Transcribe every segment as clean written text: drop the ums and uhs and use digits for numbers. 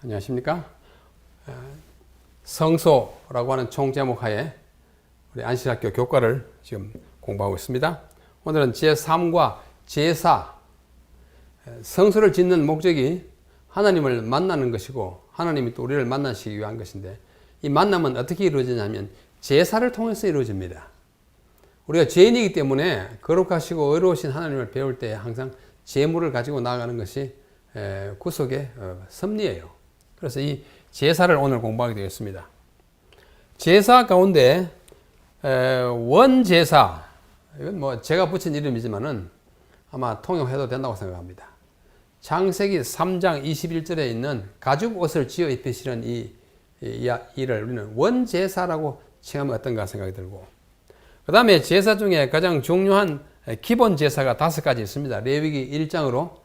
안녕하십니까? 성소라고 하는 총제목 하에 우리 안실학교 교과를 지금 공부하고 있습니다. 오늘은 제3과 제4, 성소를 짓는 목적이 하나님을 만나는 것이고 하나님이 또 우리를 만나시기 위한 것인데, 이 만남은 어떻게 이루어지냐면 제사를 통해서 이루어집니다. 우리가 죄인이기 때문에 거룩하시고 의로우신 하나님을 배울 때 항상 제물을 가지고 나아가는 것이 구속의 섭리예요. 그래서 이 제사를 오늘 공부하게 되겠습니다. 제사 가운데 원제사, 이건 뭐 제가 붙인 이름이지만은 아마 통용해도 된다고 생각합니다. 창세기 3장 21절에 있는 가죽 옷을 지어 입히시는 이 일을 우리는 원제사라고 칭하면 어떤가 생각이 들고, 그 다음에 제사 중에 가장 중요한 기본 제사가 5가지 있습니다. 레위기 1장으로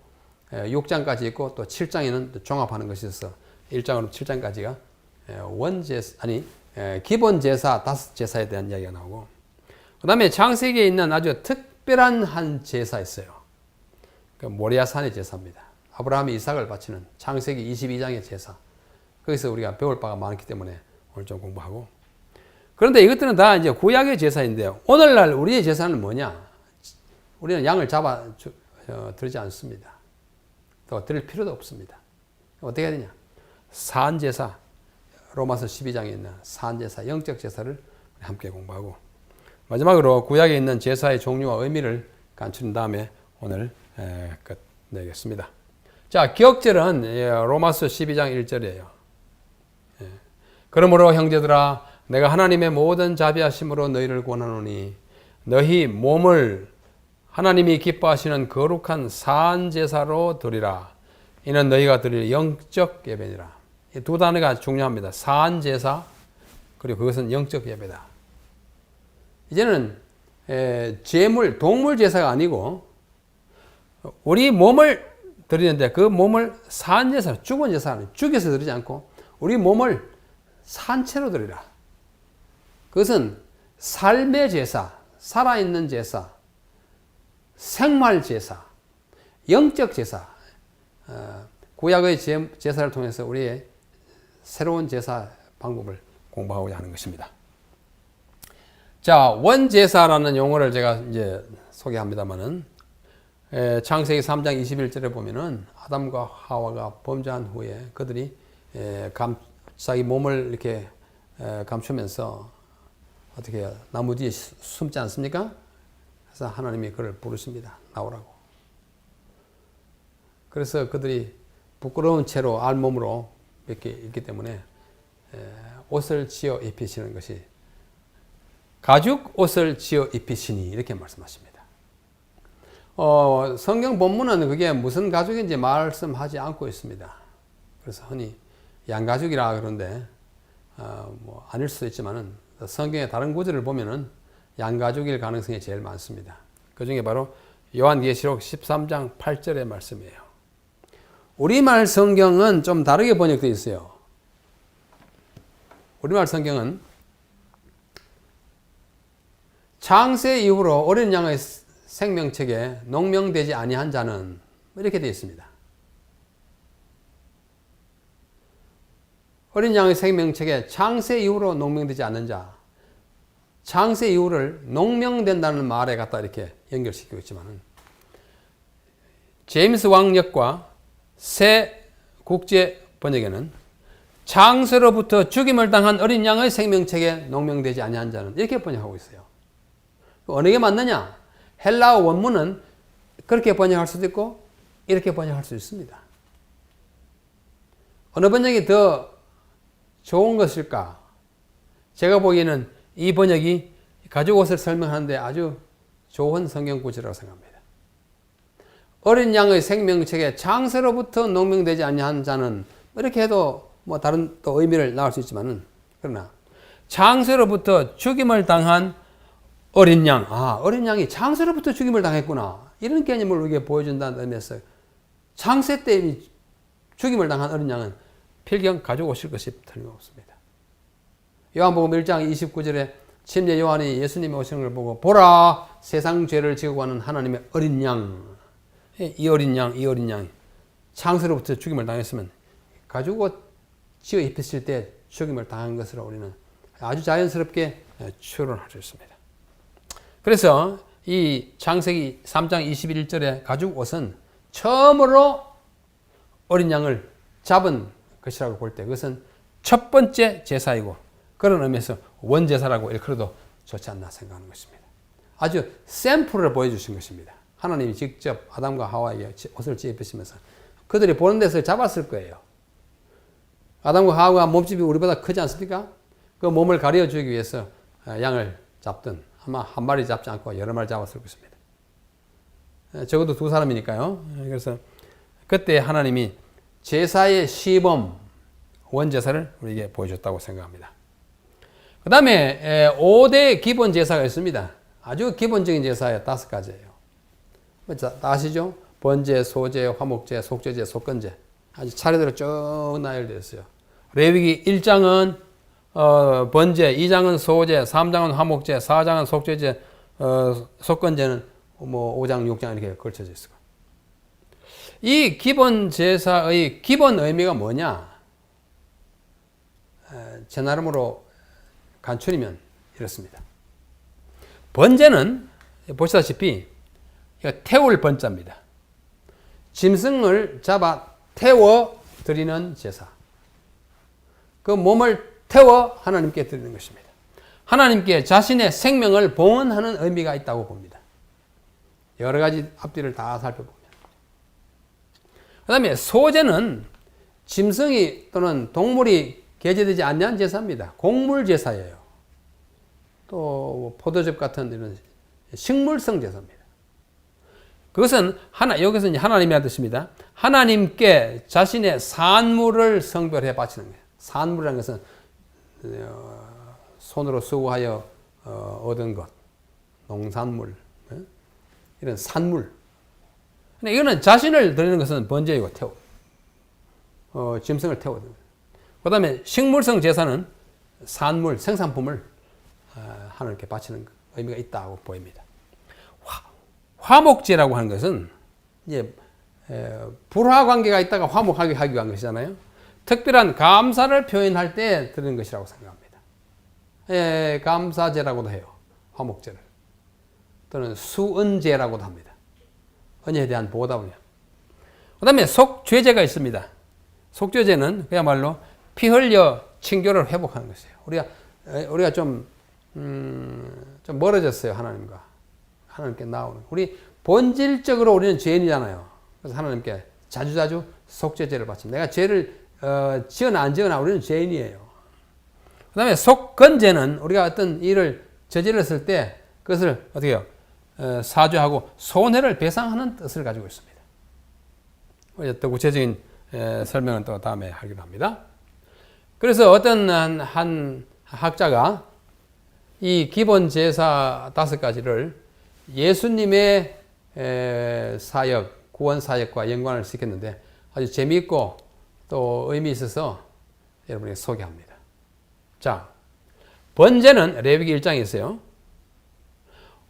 6장까지 있고 또 7장에는 또 종합하는 것이 있어서 1장으로 7장까지가 기본 제사 5제사에 대한 이야기가 나오고, 그 다음에 창세기에 있는 아주 특별한 한 제사 있어요. 그 모리아산의 제사입니다. 아브라함이 이삭을 바치는 창세기 22장의 제사. 거기서 우리가 배울 바가 많기 때문에 오늘 좀 공부하고, 그런데 이것들은 다 이제 구약의 제사인데요. 오늘날 우리의 제사는 뭐냐? 우리는 양을 잡아 드리지 않습니다. 또 드릴 필요도 없습니다. 어떻게 해야 되냐? 산제사, 로마서 12장에 있는 산제사, 영적 제사를 함께 공부하고, 마지막으로 구약에 있는 제사의 종류와 의미를 간추린 다음에 오늘 끝내겠습니다. 자, 기억절은 로마서 12장 1절이에요. 그러므로 형제들아, 내가 하나님의 모든 자비하심으로 너희를 권하노니 너희 몸을 하나님이 기뻐하시는 거룩한 산제사로 드리라. 이는 너희가 드릴 영적 예배니라. 이 두 단어가 중요합니다. 산제사, 그리고 그것은 영적 예배다. 이제는 제물, 동물 제사가 아니고 우리 몸을 드리는데, 그 몸을 산제사, 죽은 제사, 죽여서 드리지 않고 우리 몸을 산채로 드리라. 그것은 삶의 제사, 살아있는 제사, 생활 제사, 영적 제사, 구약의 제사를 통해서 우리의 새로운 제사 방법을 공부하고자 하는 것입니다. 자, 원제사라는 용어를 제가 이제 소개합니다만은, 창세기 3장 21절에 보면은 아담과 하와가 범죄한 후에 그들이 자기 몸을 이렇게 감추면서 어떻게 해요? 나무 뒤에 숨지 않습니까? 그래서 하나님이 그를 부르십니다. 나오라고. 그래서 그들이 부끄러운 채로 알몸으로 이렇게 있기 때문에 옷을 지어 입히시는 것이 가죽 옷을 지어 입히시니 이렇게 말씀하십니다. 성경 본문은 그게 무슨 가죽인지 말씀하지 않고 있습니다. 그래서 흔히 양가죽이라 그러는데 아닐 수도 있지만은 성경의 다른 구절을 보면은 양가죽일 가능성이 제일 많습니다. 그 중에 바로 요한계시록 13장 8절의 말씀이에요. 우리말 성경은 좀 다르게 번역되어 있어요. 우리말 성경은 창세 이후로 어린 양의 생명책에 농명되지 아니한 자는 이렇게 되어 있습니다. 어린 양의 생명책에 창세 이후로 농명되지 않는 자, 창세 이후를 농명된다는 말에 갖다 이렇게 연결시키고 있지만은, 제임스 왕역과 새 국제 번역에는 창세로부터 죽임을 당한 어린 양의 생명책에 농명되지 아니한 자는 이렇게 번역하고 있어요. 어느 게 맞느냐? 헬라어 원문은 그렇게 번역할 수도 있고 이렇게 번역할 수 있습니다. 어느 번역이 더 좋은 것일까? 제가 보기에는 이 번역이 가죽옷을 설명하는데 아주 좋은 성경 구절이라고 생각합니다. 어린 양의 생명책에 창세로부터 농명되지 아니한 자는, 이렇게 해도 뭐 다른 또 의미를 나올 수 있지만은, 그러나 창세로부터 죽임을 당한 어린 양, 어린 양이 창세로부터 죽임을 당했구나, 이런 개념을 우리에게 보여준다는 의미에서 창세 때 이미 죽임을 당한 어린 양은 필경 가지고 오실 것이 틀림없습니다. 요한복음 1장 29절에 침례 요한이 예수님이 오시는 걸 보고 보라, 세상 죄를 지고 가는 하나님의 어린 양, 이 어린 양 창세로부터 죽임을 당했으면 가죽옷 씌어 입혔을 때 죽임을 당한 것으로 우리는 아주 자연스럽게 추론할 수 있습니다. 그래서 이 창세기 3장 21절에 가죽 옷은 처음으로 어린 양을 잡은 것이라고 볼 때 그것은 첫 번째 제사이고 그런 의미에서 원제사라고 일컬어도 좋지 않나 생각하는 것입니다. 아주 샘플을 보여주신 것입니다. 하나님이 직접 아담과 하와에게 옷을 입히시면서 그들이 보는 데서 잡았을 거예요. 아담과 하와가 몸집이 우리보다 크지 않습니까? 그 몸을 가려주기 위해서 양을 잡든 아마 한 마리 잡지 않고 여러 마리 잡았을 것입니다. 적어도 두 사람이니까요. 그래서 그때 하나님이 제사의 시범 원제사를 우리에게 보여줬다고 생각합니다. 그 다음에 5대 기본 제사가 있습니다. 아주 기본적인 제사에 5가지예요. 아시죠? 번제, 소제, 화목제, 속죄제, 속건제 아주 차례대로 쭉 나열되어 있어요. 레위기 1장은 번제, 2장은 소제, 3장은 화목제, 4장은 속죄제, 속건제는 5장, 6장 이렇게 걸쳐져 있어요. 이 기본 제사의 기본 의미가 뭐냐? 제 나름으로 간추리면 이렇습니다. 번제는 보시다시피 태울 번자입니다. 짐승을 잡아 태워 드리는 제사. 그 몸을 태워 하나님께 드리는 것입니다. 하나님께 자신의 생명을 봉헌하는 의미가 있다고 봅니다. 여러 가지 앞뒤를 다 살펴보면. 그 다음에 소제는 짐승이 또는 동물이 개제되지 않는 제사입니다. 곡물 제사예요. 또 포도즙 같은 이런 식물성 제사입니다. 그것은 여기서 하나님이 한 뜻입니다. 하나님께 자신의 산물을 성별해 바치는 거예요. 산물이라는 것은 손으로 수고하여 얻은 것, 농산물, 이런 산물. 근데 이거는 자신을 드리는 것은 번제이고 짐승을 태워. 그 다음에 식물성 제사는 산물, 생산품을 하나님께 바치는 의미가 있다고 보입니다. 화목제라고 하는 것은 이제 불화 관계가 있다가 화목하게 하기 위한 것이잖아요. 특별한 감사를 표현할 때 드리는 것이라고 생각합니다. 감사제라고도 해요. 화목제를. 또는 수은제라고도 합니다. 은혜에 대한 보답이요. 그 다음에 속죄제가 있습니다. 속죄제는 그야말로 피 흘려 친교를 회복하는 것이에요. 우리가 좀 멀어졌어요. 하나님께 나오는. 우리 본질적으로 우리는 죄인이잖아요. 그래서 하나님께 자주자주 속죄제를 바칩니다. 내가 죄를 지어나 안 지어나 우리는 죄인이에요. 그 다음에 속건제는 우리가 어떤 일을 저질렀을 때 그것을 어떻게 해요? 사죄하고 손해를 배상하는 뜻을 가지고 있습니다. 또 구체적인 설명은 또 다음에 하기로 합니다. 그래서 어떤 한 학자가 이 기본 제사 5가지를 예수님의 사역, 구원 사역과 연관을 시켰는데 아주 재미있고 또 의미 있어서 여러분에게 소개합니다. 자, 번제는 레위기 1장에 있어요.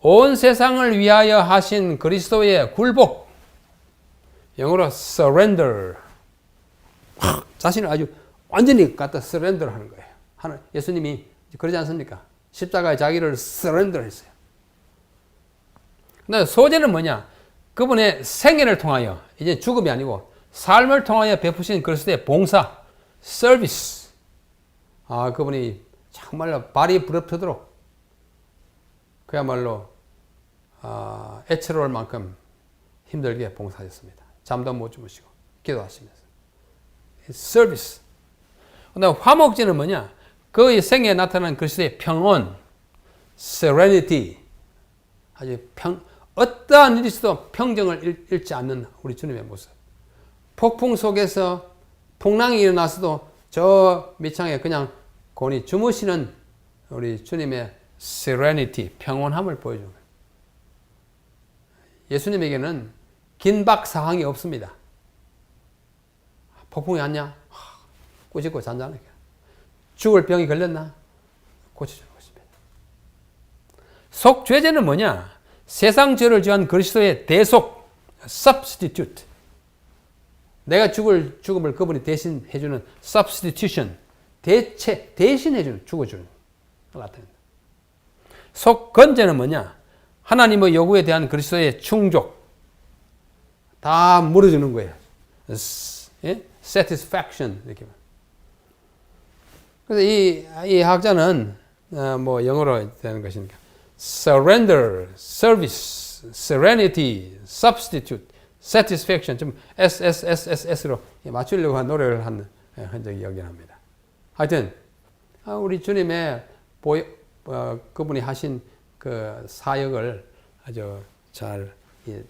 온 세상을 위하여 하신 그리스도의 굴복, 영어로 surrender, 자신을 아주 완전히 갖다 surrender 하는 거예요. 예수님이 그러지 않습니까? 십자가에 자기를 surrender 했어요. 근데 소제는 뭐냐? 그분의 생애를 통하여, 이제 죽음이 아니고 삶을 통하여 베푸신 그리스도의 봉사, 서비스. 그분이 정말로 발이 부럽도록 그야말로 애처로울 만큼 힘들게 봉사하셨습니다. 잠도 못 주무시고 기도하시면서. 서비스. 그다음 화목제는 뭐냐? 그의 생애에 나타난 그리스도의 평온, serenity. 아주 어떠한 일이 있어도 평정을 잃지 않는 우리 주님의 모습. 폭풍 속에서 풍랑이 일어났어도 저 밑창에 그냥 곤히 주무시는 우리 주님의 serenity, 평온함을 보여주는 거예요. 예수님에게는 긴박 사항이 없습니다. 폭풍이 왔냐? 꾸짖고 잔잔하게. 죽을 병이 걸렸나? 고쳐주는 것입니다. 속죄제는 뭐냐? 세상 죄를 지은 그리스도의 대속, substitute. 내가 죽을 죽음을 그분이 대신 해주는 substitution, 대신해주는, 죽어주는 것 같아요. 속건제는 뭐냐? 하나님의 요구에 대한 그리스도의 충족 다 물어주는 거예요. 예? satisfaction 이렇게. 그래서 이 학자는 뭐 영어로 되는 것이니까 surrender, service, serenity, substitute, satisfaction 좀 SSSSS로 맞추려고 한 노력을 한 흔적이 여기납니다. 하여튼 우리 주님의 그분이 하신 그 사역을 아주 잘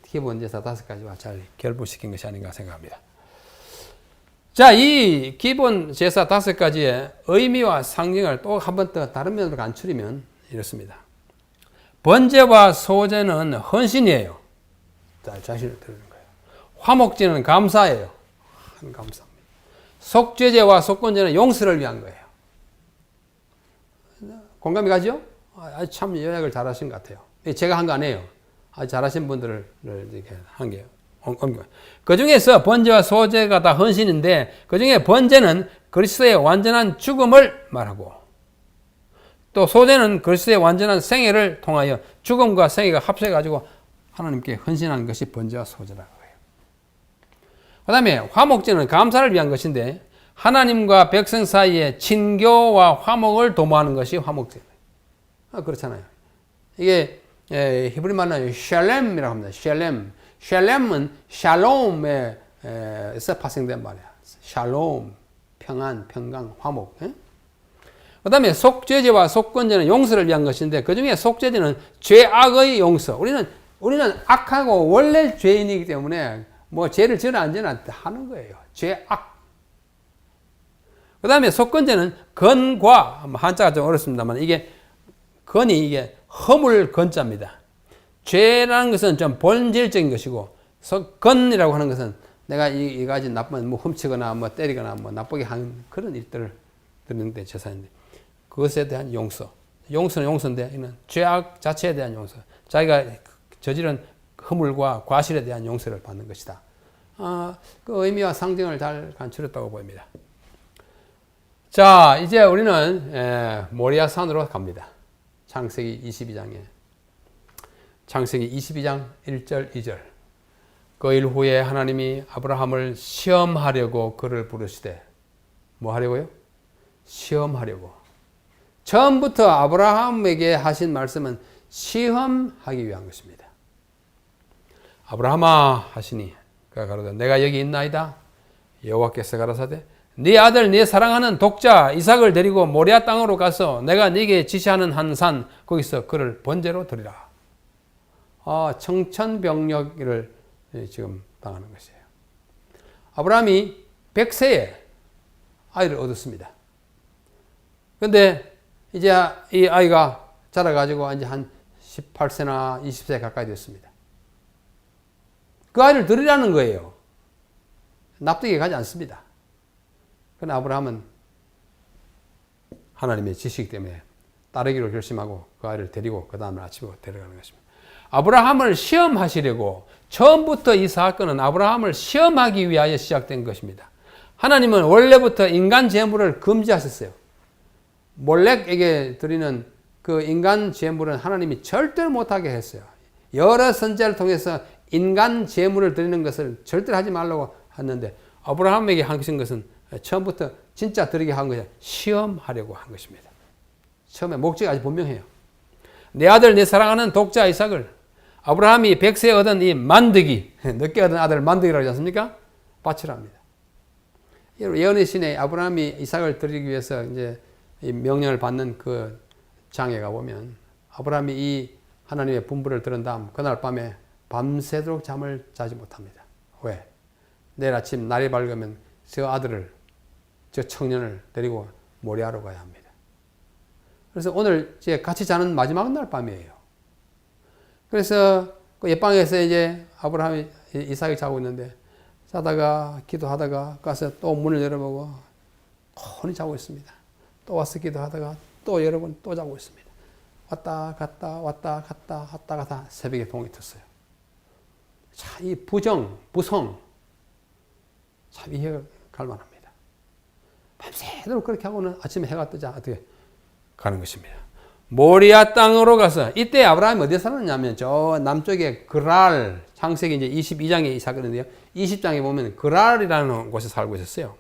기본 제사 5가지와 잘 결부시킨 것이 아닌가 생각합니다. 자, 이 기본 제사 5가지의 의미와 상징을 또 한 번 더 다른 면으로 간추리면 이렇습니다. 번제와 소제는 헌신이에요. 자신을 드리는 거예요. 화목제는 감사예요. 감사합니다. 속죄제와 속건제는 용서를 위한 거예요. 공감이 가죠? 참 요약을 잘하신 것 같아요. 제가 한 거 아니에요. 아주 잘하신 분들을 이렇게 한 게요. 그 중에서 번제와 소제가 다 헌신인데, 그 중에 번제는 그리스도의 완전한 죽음을 말하고, 또 소제는 그리스도의 완전한 생애를 통하여 죽음과 생애가 합쳐가지고 하나님께 헌신하는 것이 번제와 소제라고 해요. 그 다음에 화목제는 감사를 위한 것인데, 하나님과 백성 사이에 친교와 화목을 도모하는 것이 화목제예요. 그렇잖아요. 이게 히브리 말로 샬렘이라고 합니다. 샬렘은 샬롬에서 파생된 말이야. 샬롬, 평안, 평강, 화목. 그 다음에 속죄제와 속건제는 용서를 위한 것인데, 그 중에 속죄제는 죄악의 용서. 우리는 악하고 원래 죄인이기 때문에 뭐 죄를 지나 안 지나 하는 거예요. 죄악. 그 다음에 속건제는 건과, 한자가 좀 어렵습니다만, 이게 허물 건자입니다. 죄라는 것은 좀 본질적인 것이고, 건이라고 하는 것은 내가 이 가지 나쁜, 뭐 훔치거나, 뭐 때리거나, 뭐 나쁘게 한 그런 일들을 드리는데 제사인데, 그것에 대한 용서. 용서는 용서인데, 이는 죄악 자체에 대한 용서. 자기가 저지른 허물과 과실에 대한 용서를 받는 것이다. 그 의미와 상징을 잘 간추렸다고 보입니다. 자, 이제 우리는 모리아산으로 갑니다. 창세기 22장 1절 2절. 그 일 후에 하나님이 아브라함을 시험하려고 그를 부르시되, 뭐 하려고요? 시험하려고. 처음부터 아브라함에게 하신 말씀은 시험하기 위한 것입니다. 아브라함아 하시니 그가 가로되 내가 여기 있나이다. 여호와께서 가라사대 네 아들 네 사랑하는 독자 이삭을 데리고 모리아 땅으로 가서 내가 네게 지시하는 한 산 거기서 그를 번제로 드리라. 청천벽력을 지금 당하는 것이에요. 아브라함이 100세에 아이를 얻었습니다. 그런데 이제 이 아이가 자라가지고 이제 한 18세나 20세 가까이 됐습니다. 그 아이를 드리라는 거예요. 납득이 가지 않습니다. 그러나 아브라함은 하나님의 지식 때문에 따르기로 결심하고 그 아이를 데리고 그 다음날 아침에 데려가는 것입니다. 아브라함을 시험하시려고 처음부터 이 사건은 아브라함을 시험하기 위하여 시작된 것입니다. 하나님은 원래부터 인간 제물을 금지하셨어요. 몰렉에게 드리는 그 인간 제물은 하나님이 절대로 못하게 했어요. 여러 선지자를 통해서 인간 제물을 드리는 것을 절대로 하지 말라고 했는데 아브라함에게 하신 것은 처음부터 진짜 드리게 한 것이 시험하려고 한 것입니다. 처음에 목적이 아주 분명해요. 내 아들 내 사랑하는 독자 이삭을 아브라함이 100세에 얻은 이 만드기, 늦게 얻은 아들 만드기라고 하지 않습니까? 바치랍니다. 예언의 신에 아브라함이 이삭을 드리기 위해서 이제 이 명령을 받는 그 장에 가보면 아브라함이 이 하나님의 분부를 들은 다음 그날 밤에 밤새도록 잠을 자지 못합니다. 왜? 내일 아침 날이 밝으면 저 아들을, 저 청년을 데리고 모리아로 가야 합니다. 그래서 오늘 이제 같이 자는 마지막 날 밤이에요. 그래서 그 옆방에서 이제 아브라함이 이삭이 자고 있는데 자다가 기도하다가 가서 또 문을 열어보고 훤히 자고 있습니다. 또 와서 기도하다가 또 여러 번 또 자고 있습니다. 왔다 갔다 왔다 갔다 왔다 갔다 새벽에 동이 텄어요. 자, 이 부정, 부성 참 이해가 갈 만합니다. 밤새도록 그렇게 하고는 아침에 해가 뜨자 어떻게 가는 것입니다. 모리아 땅으로 가서 이때 아브라함이 어디에 살았냐면 저 남쪽에 그랄, 창세기 이제 22장에 사거든요. 20장에 보면 그랄이라는 곳에 살고 있었어요.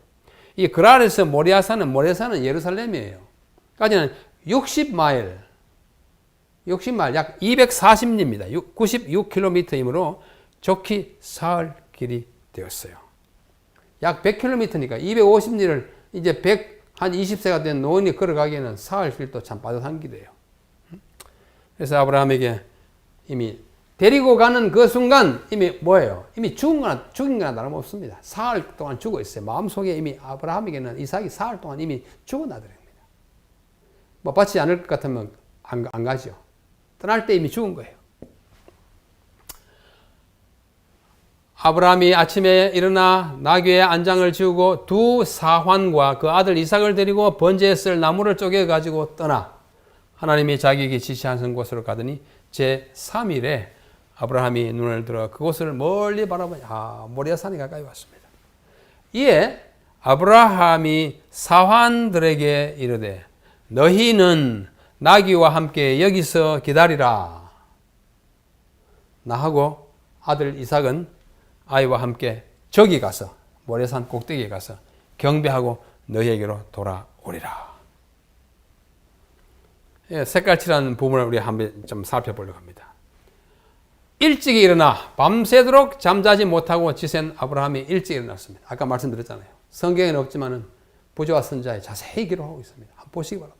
이 그랄에서 모리아산은 예루살렘이에요. 까지는 60마일 약 240리입니다. 96km이므로 좋기 사흘 길이 되었어요. 약 100km니까 250리를 이제 한 20세가 된 노인이 걸어가기에는 사흘 길도 참 빠듯한 길이에요. 그래서 아브라함에게 이미 데리고 가는 그 순간 이미 뭐예요? 이미 죽인 거나 다름없습니다. 사흘 동안 죽어 있어요. 마음속에 이미 아브라함에게는 이삭이 사흘 동안 이미 죽어나더랍니다. 뭐 받지 않을 것 같으면 안 가죠. 떠날 때 이미 죽은 거예요. 아브라함이 아침에 일어나 나귀의 안장을 지우고 두 사환과 그 아들 이삭을 데리고 번제에 쓸 나무를 쪼개 가지고 떠나 하나님이 자기에게 지시하신 곳으로 가더니 제3일에 아브라함이 눈을 들어 그곳을 멀리 바라보니 모리아산이 가까이 왔습니다. 이에 아브라함이 사환들에게 이르되 너희는 나귀와 함께 여기서 기다리라. 나하고 아들 이삭은 아이와 함께 저기 가서 모리아산 꼭대기에 가서 경배하고 너희에게로 돌아오리라. 색깔칠한 부분을 우리 한번 좀 살펴보려고 합니다. 일찍이 일어나 밤새도록 잠자지 못하고 지샌 아브라함이 일찍 일어났습니다. 아까 말씀드렸잖아요. 성경에는 없지만은 부조와 선자에 자세히 기록하고 있습니다. 한번 보시기 바랍니다.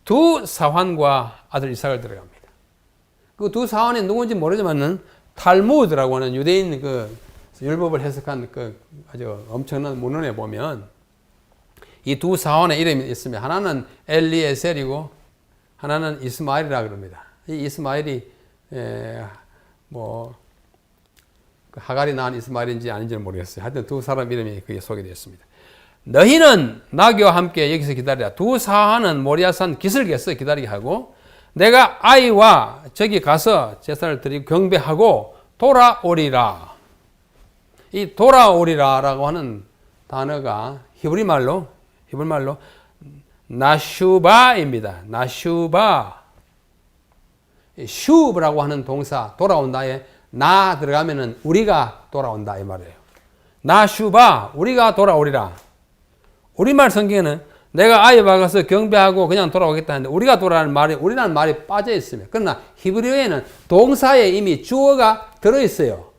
두 사환과 아들 이삭을 들어갑니다. 그 두 사환이 누군지 모르지만은 탈무드라고 하는 유대인 그 율법을 해석한 그 아주 엄청난 문헌에 보면 이 두 사환의 이름이 있으면 하나는 엘리에셀이고 하나는 이스마엘이라 그럽니다. 이 이스마엘이 하갈이 낳은 이스마엘인지 아닌지는 모르겠어요. 하여튼 두 사람 이름이 그게 소개되어 있습니다. 너희는 나귀와 함께 여기서 기다리라. 두 사환은 모리아산 기슭에서 기다리게 하고 내가 아이와 저기 가서 제사를 드리고 경배하고 돌아오리라. 이 돌아오리라라고 하는 단어가 히브리 말로 나슈바입니다. 나슈바. 슈브라고 하는 동사 돌아온다에 나 들어가면은 우리가 돌아온다 이 말이에요. 나슈바 우리가 돌아오리라. 우리말 성경에는 내가 아이와 가서 경배하고 그냥 돌아오겠다 하는데 우리가 돌아오는 말이 우리라는 말이 빠져 있으면 그러나 히브리어에는 동사에 이미 주어가 들어 있어요.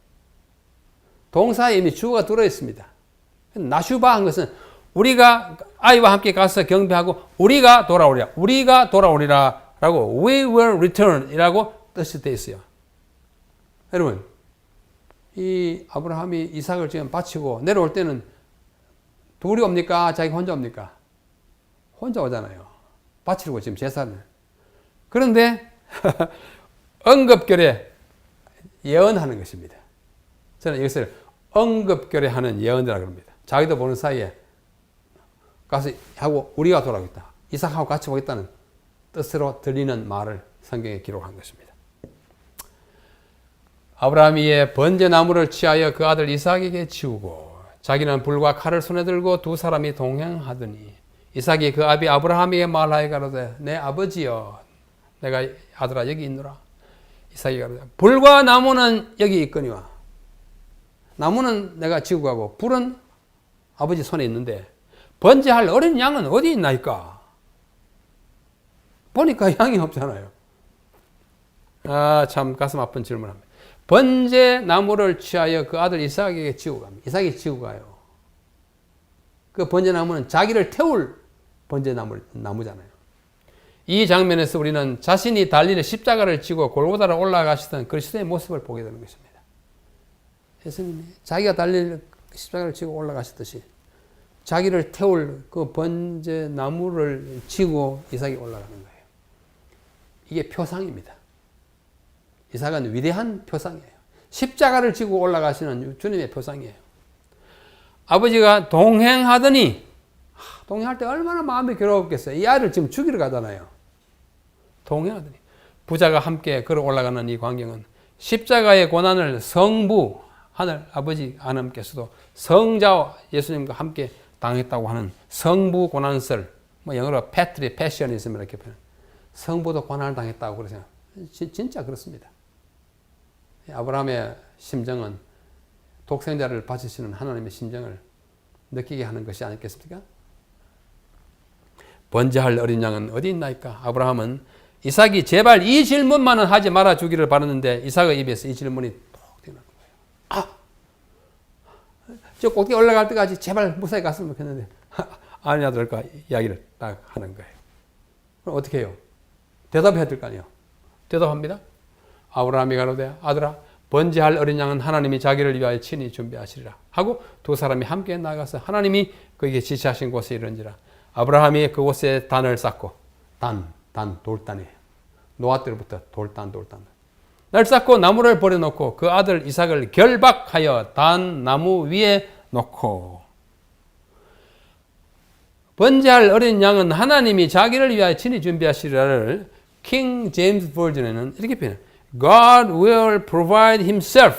동사에 이미 주어가 들어 있습니다. 나슈바 한 것은 우리가 아이와 함께 가서 경배하고 우리가 돌아오리라. 우리가 돌아오리라라고 we will return이라고 뜻이 되어 있어요. 여러분, 이 아브라함이 이삭을 지금 바치고 내려올 때는 둘이 옵니까? 자기가 혼자 옵니까? 혼자 오잖아요. 바치려고 지금 제사를. 그런데 응급결에 예언하는 것입니다. 저는 이것을 응급결에 하는 예언이라고 합니다. 자기도 보는 사이에 가서 하고 우리가 돌아오겠다. 이삭하고 같이 오겠다는 뜻으로 들리는 말을 성경에 기록한 것입니다. 아브라함이 이에 번제나무를 취하여 그 아들 이삭에게 지우고 자기는 불과 칼을 손에 들고 두 사람이 동행하더니 이삭이 그 아비 아브라함에게 말하여 가로되 내 아버지여 내가 아들아 여기 있노라. 이삭이 가로되 불과 나무는 여기 있거니와 나무는 내가 지우고 가고 불은 아버지 손에 있는데 번제할 어린 양은 어디 있나이까? 보니까 양이 없잖아요. 참 가슴 아픈 질문합니다. 번제 나무를 취하여 그 아들 이삭에게 지우고 갑니다. 이삭이 지우고 가요. 그 번제 나무는 자기를 태울 번제 나무잖아요. 이 장면에서 우리는 자신이 달리는 십자가를 지고 골고다로 올라가시던 그리스도의 모습을 보게 되는 것입니다. 예수님이 자기가 달릴 십자가를 지고 올라가셨듯이 자기를 태울 그 번제 나무를 지고 이삭이 올라가는 거예요. 이게 표상입니다. 이삭은 위대한 표상이에요. 십자가를 지고 올라가시는 주님의 표상이에요. 아버지가 동행하더니 동행할 때 얼마나 마음이 괴로웠겠어요. 이 아이를 지금 죽이러 가잖아요. 동행하더니 부자가 함께 걸어 올라가는 이 광경은 십자가의 고난을 성부 하늘 아버지 하나님께서도 성자와 예수님과 함께 당했다고 하는 성부 고난설, 뭐 영어로 패셔니즘 이렇게 표현. 성부도 고난을 당했다고 그러세요. 진짜 그렇습니다. 아브라함의 심정은 독생자를 바치시는 하나님의 심정을 느끼게 하는 것이 아니겠습니까? 번제할 어린 양은 어디 있나이까? 아브라함은 이삭이 제발 이 질문만은 하지 말아 주기를 바랐는데 이삭의 입에서 이 질문이 톡 튀어나온 거예요. 저 꼭대기 올라갈 때까지 제발 무사히 갔으면 좋겠는데 아니야들까 이야기를 딱 하는 거예요. 그럼 어떻게 해요? 대답해야 될 거 아니에요. 대답합니다. 아브라함이 가로되 아들아 번제할 어린 양은 하나님이 자기를 위하여 친히 준비하시리라 하고 두 사람이 함께 나가서 하나님이 그에게 지시하신 곳에 이른지라. 아브라함이 그곳에 단을 쌓고 돌단이에요. 노아 때부터 돌단 날 쌓고 나무를 버려놓고 그 아들 이삭을 결박하여 단 나무 위에 놓고. 번제할 어린 양은 하나님이 자기를 위하여 친히 준비하시리라를 킹 제임스 버전에는 이렇게 표현해요. God will provide himself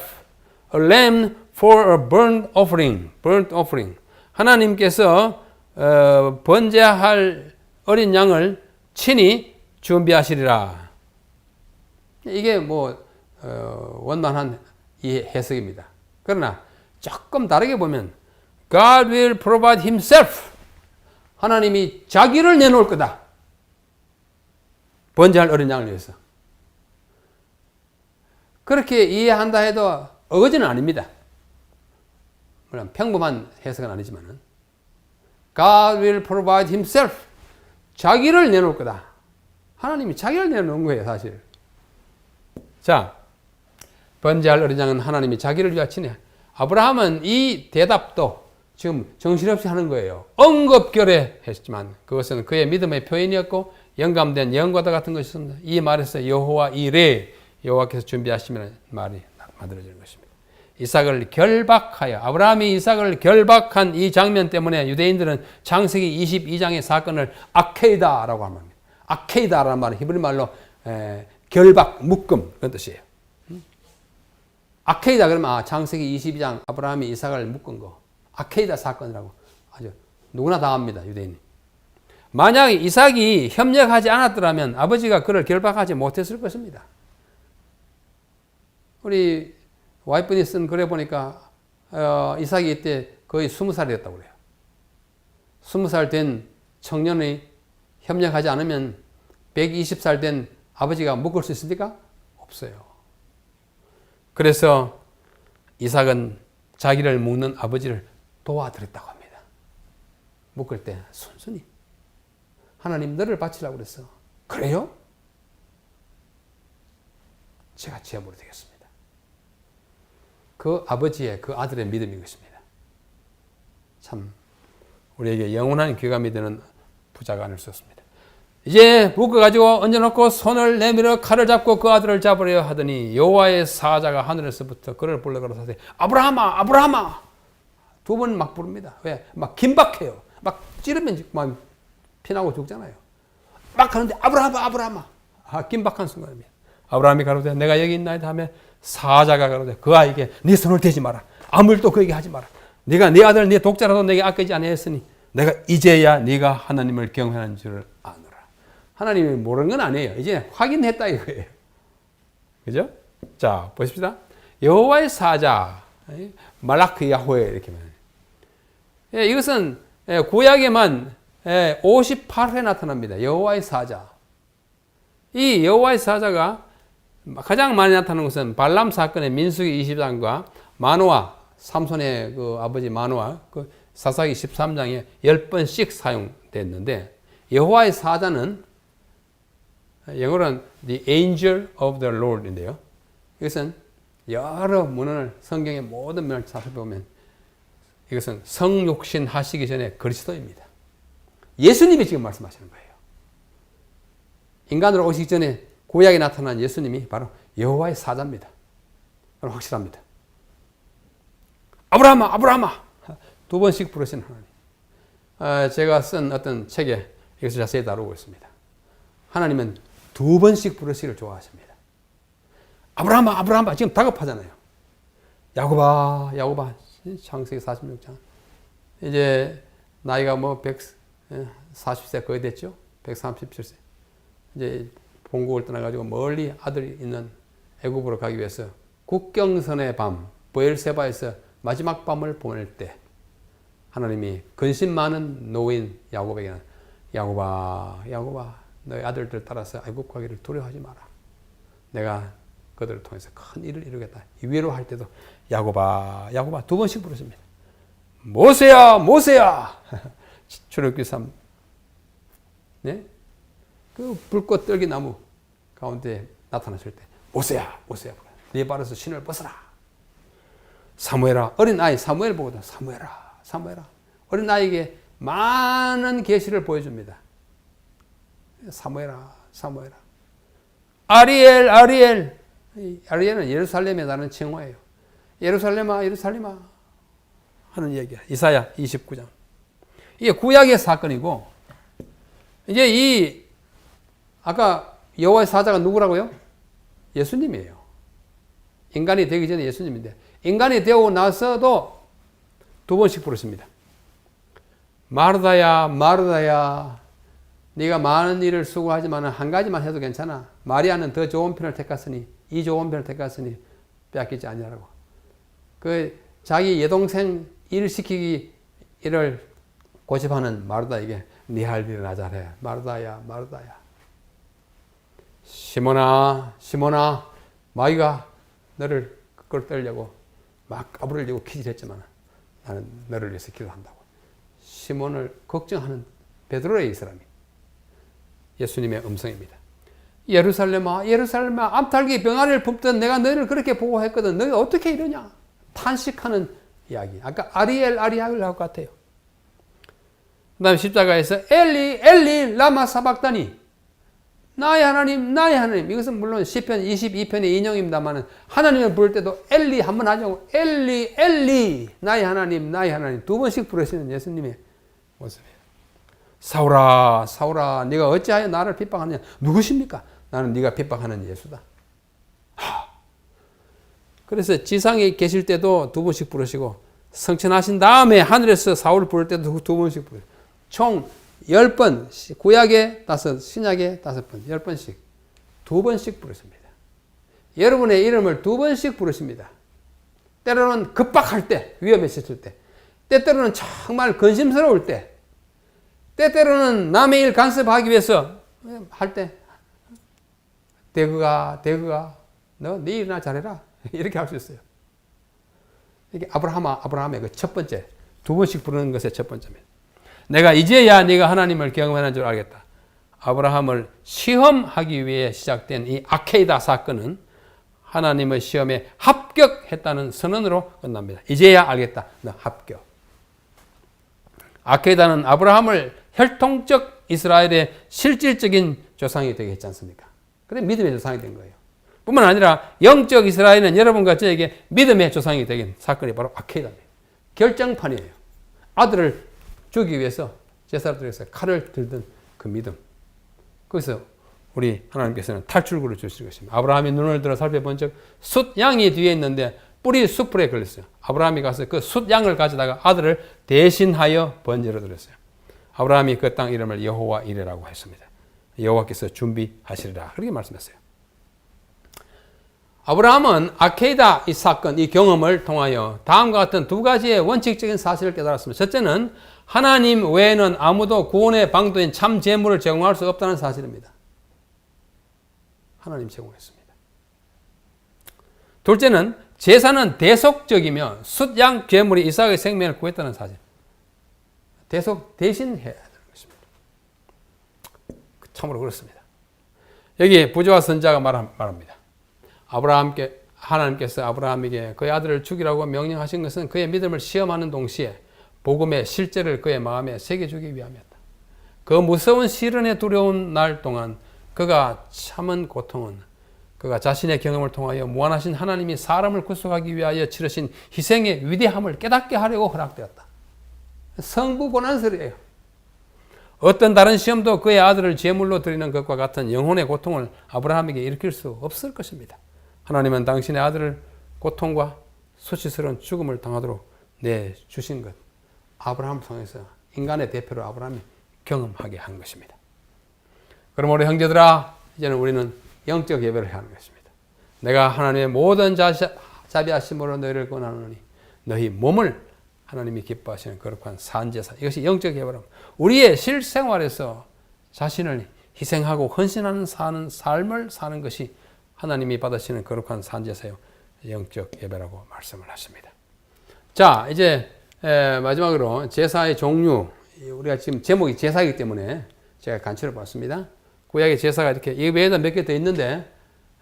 a lamb for a burnt offering. 하나님께서 번제할 어린 양을 친히 준비하시리라. 이게 원만한 이 해석입니다. 그러나 조금 다르게 보면 God will provide himself. 하나님이 자기를 내놓을 거다. 번제할 어린 양을 위해서. 그렇게 이해한다 해도 어거지는 아닙니다. 물론 평범한 해석은 아니지만은 God will provide himself. 자기를 내놓을 거다. 하나님이 자기를 내놓은 거예요, 사실. 자, 번제할 어린 양은 하나님이 자기를 위하여 친히. 아브라함은 이 대답도 지금 정신없이 하는 거예요. 엉겁결에 그것은 그의 믿음의 표현이었고 영감된 예언과도 같은 것이었습니다. 이 말에서 여호와 이레, 여호와께서 준비하시면 말이 만들어지는 것입니다. 이삭을 결박하여, 아브라함이 이삭을 결박한 이 장면 때문에 유대인들은 창세기 22장의 사건을 아케이다라고 합니다. 아케이다라는 말은 히브리 말로 결박, 묶음 그런 뜻이에요. 아케이다 그러면 창세기 22장 아브라함이 이삭을 묶은 거 아케이다 사건이라고 아주 누구나 다 압니다. 유대인이. 만약 이삭이 협력하지 않았더라면 아버지가 그를 결박하지 못했을 것입니다. 우리 와이프니 쓴 글에 보니까 이삭이 이때 거의 20살이 됐다고 그래요. 20살 된 청년이 협력하지 않으면 120살 된 아버지가 묶을 수 있습니까? 없어요. 그래서 이삭은 자기를 묶는 아버지를 도와드렸다고 합니다. 묶을 때 순순히 하나님 너를 바치라고 그랬어. 그래요? 제가 지어버려 되겠습니다. 그 아버지의 그 아들의 믿음이 것입니다. 참 우리에게 영원한 귀감이 되는 부자가 아닐 수 없습니다. 이제 묶어가지고 얹어놓고 손을 내밀어 칼을 잡고 그 아들을 잡으려 하더니 여호와의 사자가 하늘에서부터 그를 불러 가로사대 아브라함아 아브라함아 두 번 막 부릅니다. 왜? 막 긴박해요. 막 찌르면 막 피나고 죽잖아요. 막 하는데 아브라함아 아브라함아 긴박한 순간입니다. 아브라함이 가로되 내가 여기 있나이다 하며 사자가 가로되 그 아이에게 네 손을 대지 마라. 아무 일도 그에게 하지 마라. 네가 네 아들 네 독자라도 내게 아끼지 아니하였으니 내가 이제야 네가 하나님을 경외하는 줄을 아노라. 하나님이 모르는 건 아니에요. 이제 확인했다 이거예요. 그죠? 자 보십시다. 여호와의 사자 말라크 야호에 이렇게 말해요. 이것은 구약에만 58회 나타납니다. 여호와의 사자. 이 여호와의 사자가 가장 많이 나타나는 것은 발람 사건의 민수기 20장과 마노아 삼손의 그 아버지 마노아 그 사사기 13장에 10번씩 사용됐는데 여호와의 사자는 영어로는 The Angel of the Lord인데요. 이것은 여러 문헌을 성경의 모든 면을 살펴보면 이것은 성육신 하시기 전에 그리스도입니다. 예수님이 지금 말씀하시는 거예요. 인간으로 오시기 전에 구약에 나타난 예수님이 바로 여호와의 사자입니다. 확실합니다. 아브라함아 아브라함아 두 번씩 부르신 하나님. 제가 쓴 어떤 책에 이것을 자세히 다루고 있습니다. 하나님은 두 번씩 부르시기를 좋아하십니다. 아브라함아 아브라함아 지금 다급하잖아요. 야곱아, 야곱아. 창세기 46장. 이제 나이가 뭐 140세 거의 됐죠. 137세. 이제 본국을 떠나가지고 멀리 아들이 있는 애굽으로 가기 위해서 국경선의 밤, 브엘세바에서 마지막 밤을 보낼 때 하나님이 근심 많은 노인 야곱에게는 야곱아, 야곱아, 너희 아들들 따라서 애굽 가기를 두려워하지 마라. 내가 그들을 통해서 큰 일을 이루겠다. 위로할 때도 야곱아, 야곱아 두 번씩 부르십니다. 모세야, 모세야. 출애굽기 3. 네? 그 불꽃 떨기 나무 가운데 나타났을 때 모세야, 모세야. 네 발에서 신을 벗어라. 사무엘아, 어린 아이 사무엘 보거든. 사무엘아, 사무엘아. 어린 아이에게 많은 계시를 보여줍니다. 사무엘아, 사무엘아. 아리엘, 아리엘. 아리엘은 예루살렘에 나는 칭호예요. 예루살렘아, 예루살렘아 하는 얘기야. 이사야 29장. 이게 구약의 사건이고, 이제 이 아까 여호와의 사자가 누구라고요? 예수님이에요. 인간이 되기 전에 예수님인데, 인간이 되고 나서도 두 번씩 부르십니다. 마르다야, 마르다야, 네가 많은 일을 수고하지만 한 가지만 해도 괜찮아. 마리아는 더 좋은 편을 택했으니, 이 좋은 편을 택했으니 빼앗기지 아니하라고. 그 자기 여동생 일 시키기를 고집하는 마르다에게 네 할 일은 나 잘해. 마르다야, 마르다야. 시몬아, 시몬아, 마귀가 너를 끌려고 막 까부르려고 기질했지만 나는 너를 위해서 기도한다고. 시몬을 걱정하는 베드로의 이 사람이 예수님의 음성입니다. 예루살렘아, 예루살렘아, 암탈기 병아리를 품던 내가 너희를 그렇게 보호했거든. 너희 어떻게 이러냐? 탄식하는 이야기. 아까 아리엘, 아리엘하고 같아요. 그 다음에 십자가에서 엘리, 엘리, 라마 사박다니. 나의 하나님, 나의 하나님. 이것은 물론 시편 22편의 인용입니다만 하나님을 부를 때도 엘리 한번 하자고. 엘리, 엘리, 나의 하나님, 나의 하나님. 두 번씩 부르시는 예수님의 모습이에요. 사울아, 사울아, 네가 어찌하여 나를 핍박하느냐? 누구십니까? 나는 네가 핍박하는 예수다. 그래서 지상에 계실 때도 두 번씩 부르시고 성천하신 다음에 하늘에서 사울을 부를 때도 두 번씩 부르시고 총 10번, 구약에 5, 신약에 5번, 10번씩 두 번씩 부르십니다. 여러분의 이름을 두 번씩 부르십니다. 때로는 급박할 때, 위험했을 때, 때때로는 정말 근심스러울 때, 때때로는 남의 일 간섭하기 위해서 할 때, 대그가, 너 네 일이나 잘해라. 이렇게 할 수 있어요. 이게 아브라함의 그 첫 번째, 두 번씩 부르는 것의 첫 번째입니다. 내가 이제야 네가 하나님을 경험하는 줄 알겠다. 아브라함을 시험하기 위해 시작된 이 아케이다 사건은 하나님의 시험에 합격했다는 선언으로 끝납니다. 이제야 알겠다. 너 합격. 아케이다는 아브라함을 혈통적 이스라엘의 실질적인 조상이 되게 했지 않습니까? 그래 믿음의 조상이 된 거예요. 뿐만 아니라 영적 이스라엘은 여러분과 저에게 믿음의 조상이 되긴 사건이 바로 아케이다입니다. 결정판이에요. 아들을 주기 위해서 제사장들에서 칼을 들던 그 믿음. 거기서 우리 하나님께서는 탈출구를 주실 것입니다. 아브라함이 눈을 들어 살펴본 적 숫 양이 뒤에 있는데 뿔이 숯불에 걸렸어요. 아브라함이 가서 그 숫 양을 가져다가 아들을 대신하여 번제로 드렸어요. 아브라함이 그 땅 이름을 여호와 이레라고 했습니다. 여호와께서 준비하시리라 그렇게 말씀했어요. 아브라함은 아케이다 이 사건, 이 경험을 통하여 다음과 같은 두 가지의 원칙적인 사실을 깨달았습니다. 첫째는 하나님 외에는 아무도 구원의 방도인 참 재물을 제공할 수 없다는 사실입니다. 하나님 제공했습니다. 둘째는 제사는 대속적이며 숫양 제물이 이삭의 생명을 구했다는 사실. 대신해야 되는 것입니다. 참으로 그렇습니다. 여기 부조와 선자가 말합니다. 하나님께서 아브라함에게 그의 아들을 죽이라고 명령하신 것은 그의 믿음을 시험하는 동시에 복음의 실제를 그의 마음에 새겨주기 위함이었다. 그 무서운 시련의 두려운 날 동안 그가 참은 고통은 그가 자신의 경험을 통하여 무한하신 하나님이 사람을 구속하기 위하여 치르신 희생의 위대함을 깨닫게 하려고 허락되었다. 성부 고난설이에요. 어떤 다른 시험도 그의 아들을 제물로 드리는 것과 같은 영혼의 고통을 아브라함에게 일으킬 수 없을 것입니다. 하나님은 당신의 아들을 고통과 수치스러운 죽음을 당하도록 내주신 것. 아브라함을 통해서 인간의 대표로 아브라함이 경험하게 한 것입니다. 그럼 우리 형제들아, 이제는 우리는 영적 예배를 해야 하는 것입니다. 내가 하나님의 모든 자비하심으로 너희를 권하노니 너희 몸을 하나님이 기뻐하시는 거룩한 산제사. 이것이 영적 예배랍니다. 우리의 실생활에서 자신을 희생하고 헌신하는 사는 삶을 사는 것이 하나님이 받으시는 거룩한 산제사요, 영적 예배라고 말씀을 하십니다. 자, 이제 마지막으로 제사의 종류. 우리가 지금 제목이 제사이기 때문에 제가 간추려 봤습니다. 구약의 제사가 이렇게 이 외에도 몇 개 더 있는데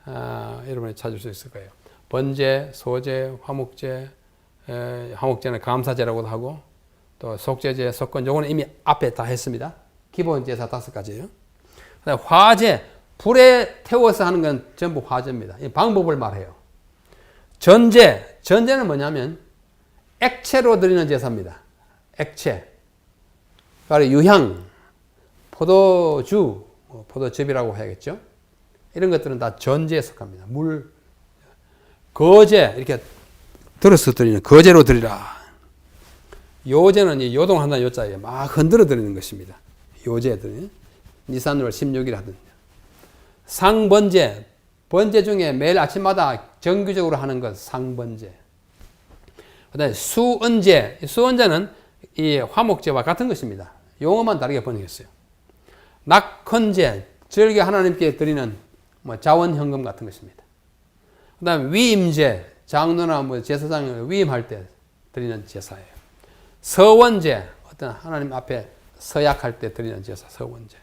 여러분이 찾을 수 있을 거예요. 번제, 소제, 화목제, 화목제는 감사제라고도 하고 또 속죄제, 속건, 요거는 이미 앞에 다 했습니다. 기본 제사 5가지예요. 화제, 불에 태워서 하는 건 전부 화제입니다. 이 방법을 말해요. 전제는 뭐냐면 액체로 드리는 제사입니다. 액체. 바로 유향, 포도주, 포도즙이라고 해야겠죠. 이런 것들은 다 전제에 속합니다. 물, 거제, 이렇게 들어서 드리는, 거제로 드리라. 요제는 이 요동한다는 요자에 막 흔들어 드리는 것입니다. 요제들. 니산월 16일 하든. 상번제, 번제 중에 매일 아침마다 정규적으로 하는 것, 상번제. 그 다음에 수언제는 이 화목제와 같은 것입니다. 용어만 다르게 번역했어요. 낙헌제, 절개 하나님께 드리는 자원현금 같은 것입니다. 그 다음에 위임제, 장로나 제사장을 위임할 때 드리는 제사예요. 서원제, 어떤 하나님 앞에 서약할 때 드리는 제사, 서원제.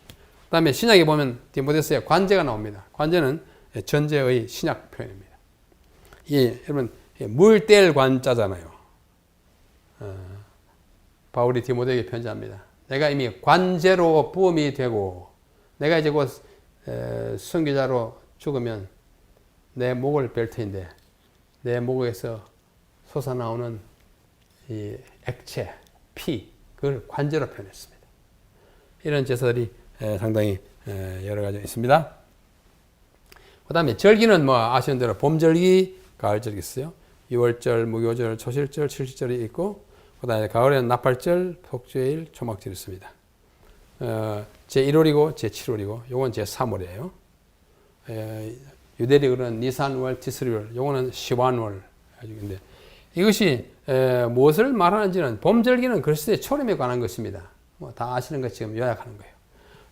그 다음에 신약에 보면 디모데서에 관제가 나옵니다. 관제는 전제의 신약 표현입니다. 여러분, 물뗄 관자잖아요. 바울이 디모데에게 편지합니다. 내가 이미 관제로 부음이 되고 내가 이제 곧 선교자로 죽으면 내 목을 벨 터인데 내 목에서 솟아나오는 이 액체, 피, 그걸 관제로 표현했습니다. 이런 제사들이 상당히 여러 가지 있습니다. 그 다음에 절기는 아시는 대로 봄절기, 가을절기 있어요. 6월절, 무교절, 초실절, 칠칠절이 있고 그 다음에 가을에는 나팔절, 속죄일, 초막절이 있습니다. 제1월이고 제7월이고 요건 제3월이에요. 유대력은 니산월, 티스리월, 요거는 시완월. 근데 이것이 무엇을 말하는지는 봄절기는 그리스도의 초림에 관한 것입니다. 다 아시는 것처럼 요약하는 거예요.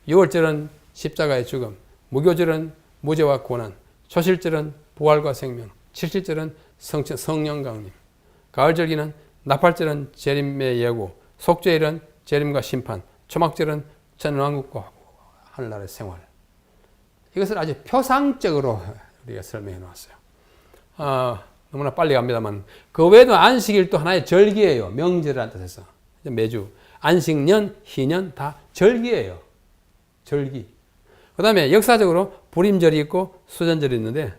6월절은 십자가의 죽음, 무교절은 무죄와 고난, 초실절은 부활과 생명, 칠칠절은 성령 강림, 가을절기는 나팔절은 재림의 예고, 속죄일은 재림과 심판, 초막절은 천왕국과 하늘나라의 생활. 이것을 아주 표상적으로 우리가 설명해 놓았어요. 너무나 빨리 갑니다만 그 외에도 안식일 또 하나의 절기예요. 명절이라는 뜻에서 매주 안식년, 희년 다 절기예요. 절기. 그 다음에 역사적으로 불임절이 있고 수전절이 있는데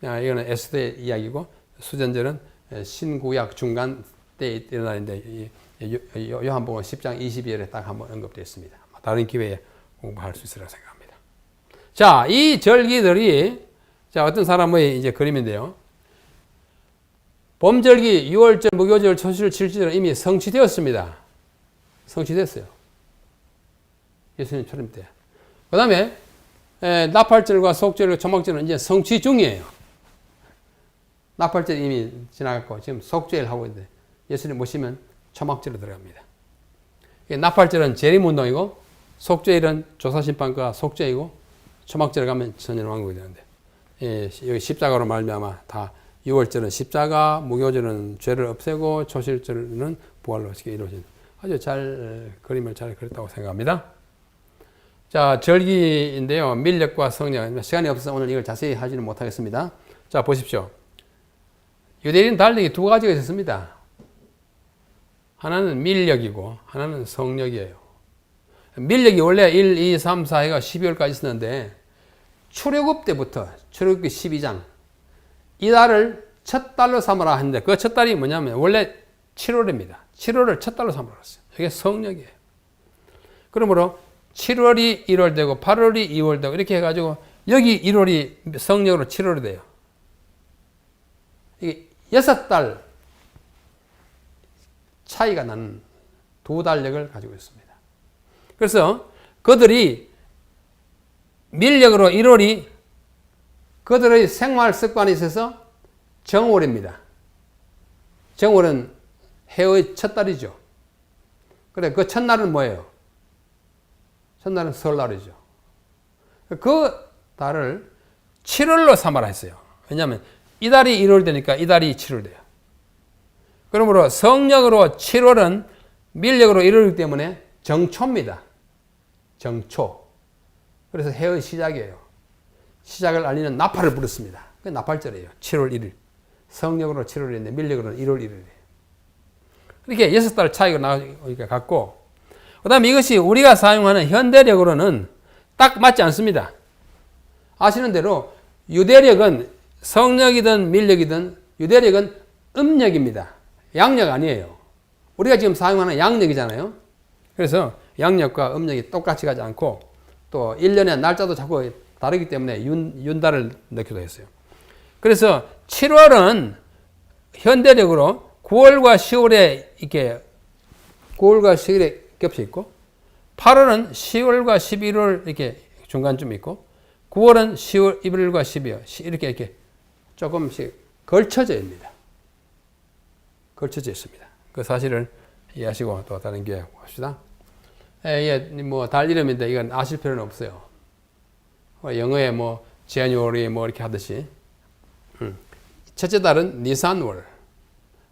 이거는 에스더의 이야기고 수전절은 신구약 중간 때 일어나는 일인데 요한복음 10장 22절에 딱 한번 언급되어 있습니다. 다른 기회에 공부할 수 있으리라 생각합니다. 자, 이 절기들이 어떤 사람의 이제 그림인데요. 봄절기, 6월절, 무교절, 초실, 칠칠절은 이미 성취되었습니다. 성취됐어요. 예수님 초림 때. 그 다음에 나팔절과 속절과 초막절은 이제 성취 중이에요. 나팔절 이미 지나갔고 지금 속죄일 하고 있는데 예수님 모시면 초막절로 들어갑니다. 나팔절은 재림운동이고 속죄일은 조사심판과 속죄이고 초막절 가면 천년왕국이 되는데 여기 십자가로 말미암아 다 6월절은 십자가, 무교절은 죄를 없애고 초실절은 부활로 이루어진 아주 잘 그림을 잘 그렸다고 생각합니다. 자, 절기인데요. 밀력과 성령. 시간이 없어서 오늘 이걸 자세히 하지는 못하겠습니다. 자, 보십시오. 유대인 달력이 두 가지가 있었습니다. 하나는 밀력이고 하나는 성력이에요. 밀력이 원래 1, 2, 3, 4해가 12월까지 있었는데 출애굽 때부터 출애굽기 12장 이 달을 첫 달로 삼으라 했는데 그 첫 달이 뭐냐면 원래 7월입니다. 7월을 첫 달로 삼으라 했어요. 이게 성력이에요. 그러므로 7월이 1월 되고 8월이 2월 되고 이렇게 해가지고 여기 1월이 성력으로 7월이 돼요. 이게 6달 차이가 나는 두 달력을 가지고 있습니다. 그래서 그들이 밀력으로 1월이 그들의 생활 습관에 있어서 정월입니다. 정월은 해의 첫 달이죠. 그래, 그 첫날은 뭐예요? 첫날은 설날이죠. 그 달을 7월로 삼아라 했어요. 왜냐하면 이달이 1월 되니까 이달이 7월 돼요. 그러므로 성력으로 7월은 밀력으로 1월이기 때문에 정초입니다. 정초. 그래서 해의 시작이에요. 시작을 알리는 나팔을 불었습니다. 그게 나팔절이에요. 7월 1일. 성력으로 7월인데 밀력으로는 1월 1일이에요. 이렇게 6달 차이가 나오니까 같고, 그 다음에 이것이 우리가 사용하는 현대력으로는 딱 맞지 않습니다. 아시는 대로 유대력은 성력이든 밀력이든 유대력은 음력입니다. 양력 아니에요. 우리가 지금 사용하는 양력이잖아요. 그래서 양력과 음력이 똑같이 가지 않고 또 1년의 날짜도 자꾸 다르기 때문에 윤달을 넣기도 했어요. 그래서 7월은 현대력으로 9월과 10월에 이렇게 9월과 10월에 겹쳐 있고 8월은 10월과 11월 이렇게 중간쯤 있고 9월은 10월, 1월과 12월 이렇게 조금씩 걸쳐져 있습니다. 걸쳐져 있습니다. 그 사실을 이해하시고 또 다른 기회에 봅시다. 뭐 달 이름인데 이건 아실 필요는 없어요. 영어에 뭐 January 뭐 이렇게 하듯이 첫째 달은 니산월.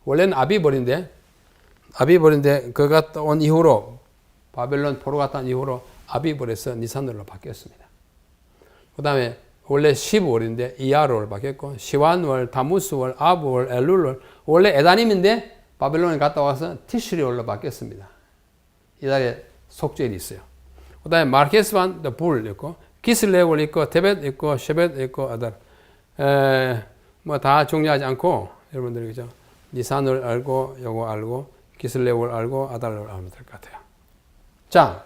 원래는 아비벌인데 그 갔다 온 이후로 바벨론 포로 갔다 온 이후로 아비벌에서 니산월로 바뀌었습니다. 그 다음에 원래 15월인데 이하르월 바뀌었고 시완월, 다무스월, 아브월, 엘룰월 원래 에다님인데 바벨론에 갔다 와서 티슈리월로 바뀌었습니다. 이달에 속죄일이 있어요. 그 다음에 마르케스반 불 있고 기슬레월 있고 데벳 있고 쉐벳 있고 아달 뭐 다 정리하지 않고 여러분들이 그죠? 니산을 알고 요거 알고 기슬레월 알고 아달을 알면 될 것 같아요. 자,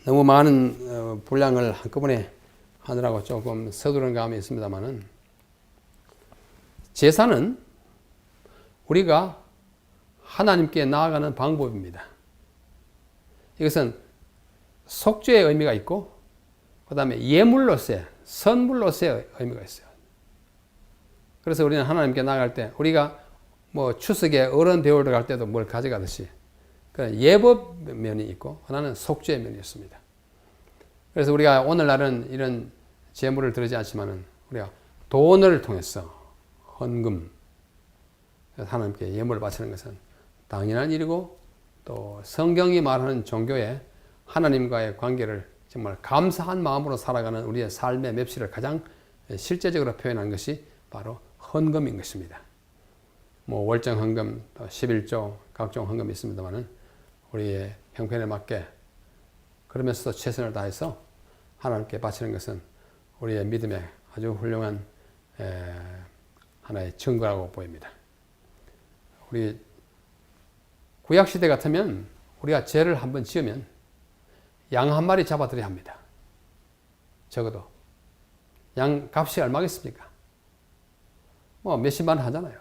너무 많은 분량을 한꺼번에 하느라고 조금 서두른 감이 있습니다만은 제사는 우리가 하나님께 나아가는 방법입니다. 이것은 속죄의 의미가 있고 그 다음에 예물로서의 선물로서의 의미가 있어요. 그래서 우리는 하나님께 나아갈 때 우리가 뭐 추석에 어른 배우러 갈 때도 뭘 가져가듯이 예법 면이 있고 하나는 속죄의 면이 있습니다. 그래서 우리가 오늘날은 이런 제물을 드리지 않지만은 우리가 돈을 통해서 헌금 하나님께 예물을 바치는 것은 당연한 일이고 또 성경이 말하는 종교에 하나님과의 관계를 정말 감사한 마음으로 살아가는 우리의 삶의 맵시를 가장 실제적으로 표현한 것이 바로 헌금인 것입니다. 뭐 월정 헌금, 11조 각종 헌금이 있습니다만은 우리의 형편에 맞게 그러면서도 최선을 다해서 하나님께 바치는 것은 우리의 믿음의 아주 훌륭한 하나의 증거라고 보입니다. 우리 구약시대 같으면 우리가 죄를 한번 지으면 양 한 마리 잡아들여야 합니다. 적어도. 양 값이 얼마겠습니까? 뭐 몇십만 원 하잖아요.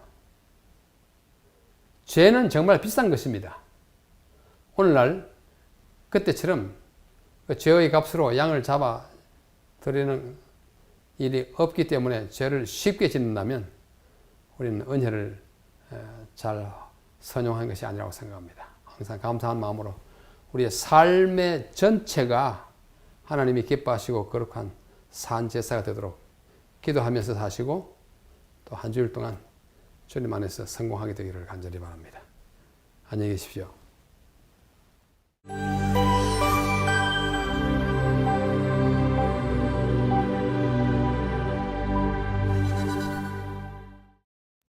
죄는 정말 비싼 것입니다. 오늘날 그때처럼 그 죄의 값으로 양을 잡아 드리는 일이 없기 때문에 죄를 쉽게 짓는다면 우리는 은혜를 잘 선용한 것이 아니라고 생각합니다. 항상 감사한 마음으로 우리의 삶의 전체가 하나님이 기뻐하시고 거룩한 산 제사가 되도록 기도하면서 사시고 또 한 주일 동안 주님 안에서 성공하게 되기를 간절히 바랍니다. 안녕히 계십시오.